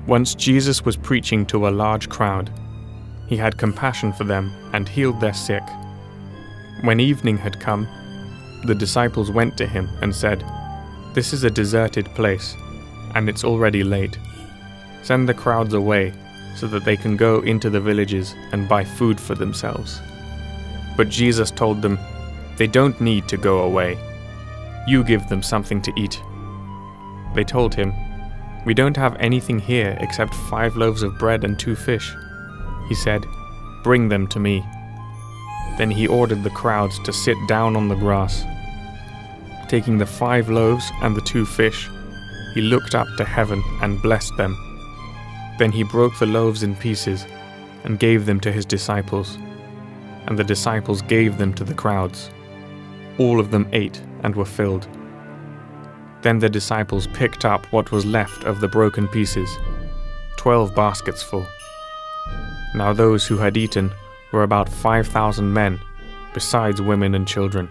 Once Jesus was preaching to a large crowd. He had compassion for them and healed their sick. When evening had come, the disciples went to him and said, "This is a deserted place, and it's already late. Send the crowds away so that they can go into the villages and buy food for themselves." But Jesus told them, "They don't need to go away. You give them something to eat." They told him, "We don't have anything here except 5 loaves of bread and 2 fish." He said, "Bring them to me." Then he ordered the crowds to sit down on the grass. Taking the 5 loaves and the 2 fish, he looked up to heaven and blessed them. Then he broke the loaves in pieces and gave them to his disciples, and the disciples gave them to the crowds. All of them ate and were filled. Then the disciples picked up what was left of the broken pieces, 12 baskets full. Now those who had eaten were about 5,000 men, besides women and children.